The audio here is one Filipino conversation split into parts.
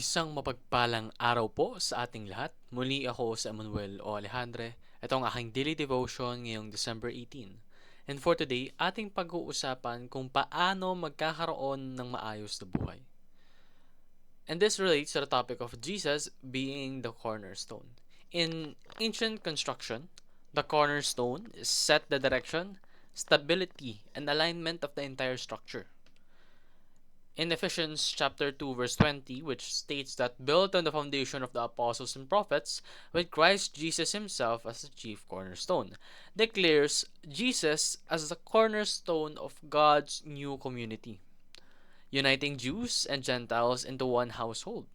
Isang mapagpalang araw po sa ating lahat. Muli ako sa Emmanuel o Alejandre. Ito ang aking daily devotion ngayong December 18. And for today, ating pag-uusapan kung paano magkakaroon ng maayos na buhay. And this relates to the topic of Jesus being the cornerstone. In ancient construction, the cornerstone set the direction, stability, and alignment of the entire structure. In Ephesians chapter 2 verse 20, which states that built on the foundation of the apostles and prophets, with Christ Jesus himself as the chief cornerstone, declares Jesus as the cornerstone of God's new community, uniting Jews and Gentiles into one household.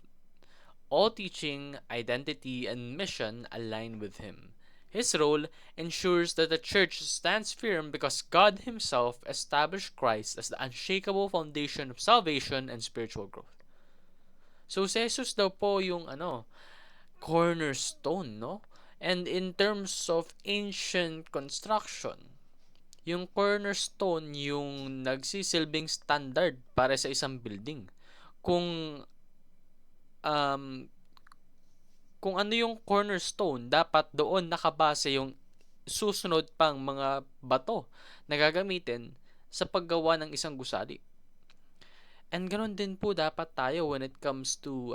All teaching, identity, and mission align with him. His role ensures that the church stands firm because God himself established Christ as the unshakable foundation of salvation and spiritual growth. So si Jesus daw po yung cornerstone, no? And in terms of ancient construction, yung cornerstone yung nagsisilbing standard para sa isang building. Kung um, kung ano yung cornerstone, dapat doon nakabase yung susunod pang mga bato na gagamitin sa paggawa ng isang gusali. And ganoon din po dapat tayo when it comes to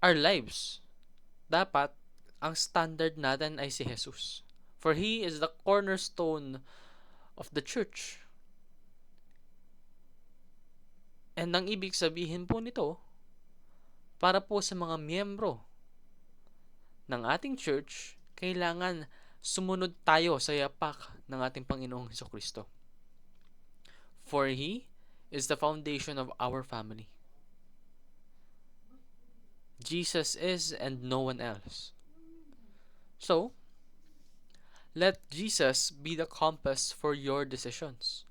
our lives. Dapat ang standard natin ay si Jesus. For He is the cornerstone of the church. And ang ibig sabihin po nito, para po sa mga miyembro ng ating church, kailangan sumunod tayo sa yapak ng ating Panginoong Hesukristo. For He is the foundation of our family. Jesus is and no one else. So, let Jesus be the compass for your decisions.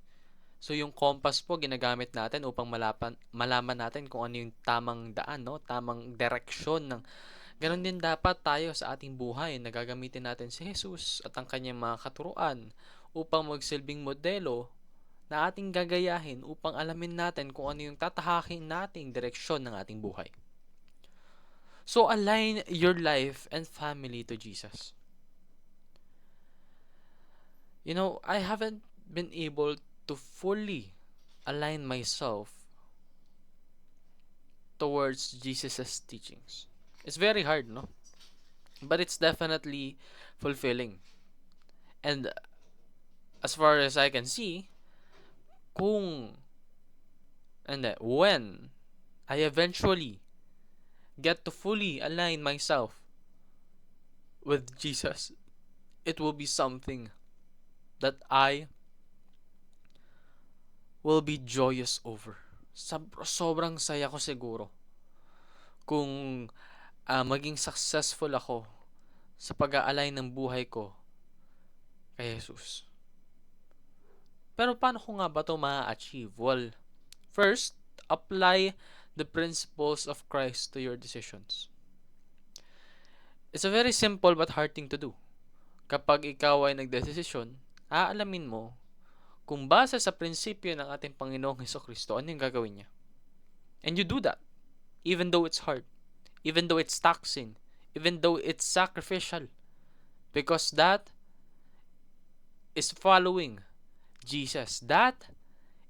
So, yung compass po ginagamit natin upang malaman natin kung ano yung tamang daan, no? Tamang direksyon ng ganon din dapat tayo sa ating buhay na gagamitin natin si Jesus at ang kanyang mga katuruan upang magsilbing modelo na ating gagayahin upang alamin natin kung ano yung tatahakin nating direksyon ng ating buhay. So, align your life and family to Jesus. You know, I haven't been able to fully align myself towards Jesus' teachings. It's very hard, no? But it's definitely fulfilling. And as far as I can see, when I eventually get to fully align myself with Jesus, it will be something that I will be joyous over. Sobrang saya ko siguro kung maging successful ako sa pag-aalign ng buhay ko kay Jesus. Pero paano ko nga ba ito ma-achieve? Well, first, apply the principles of Christ to your decisions. It's a very simple but hard thing to do. Kapag ikaw ay nagdesisyon, aalamin mo kung base sa prinsipyo ng ating Panginoong Hesukristo, ano yung gagawin niya. And you do that, even though it's hard, even though it's taxing, even though it's sacrificial, because that is following Jesus. That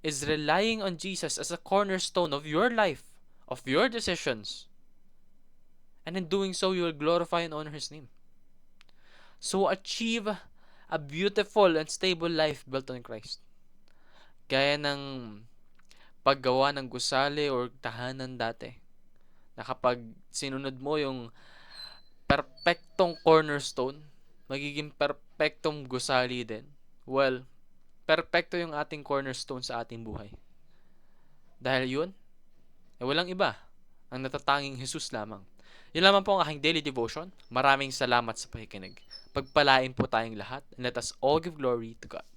is relying on Jesus as a cornerstone of your life, of your decisions. And in doing so, you will glorify and honor His name. So achieve a beautiful and stable life built on Christ. Gaya ng paggawa ng gusali or tahanan dati, na kapag sinunod mo yung perfectong cornerstone, magiging perfectong gusali din. Well, perfecto yung ating cornerstone sa ating buhay. Dahil yun, walang iba, ang natatanging Jesus lamang. Yun lamang po ang aking daily devotion. Maraming salamat sa pakikinig. Pagpalain po tayong lahat, and let us all give glory to God.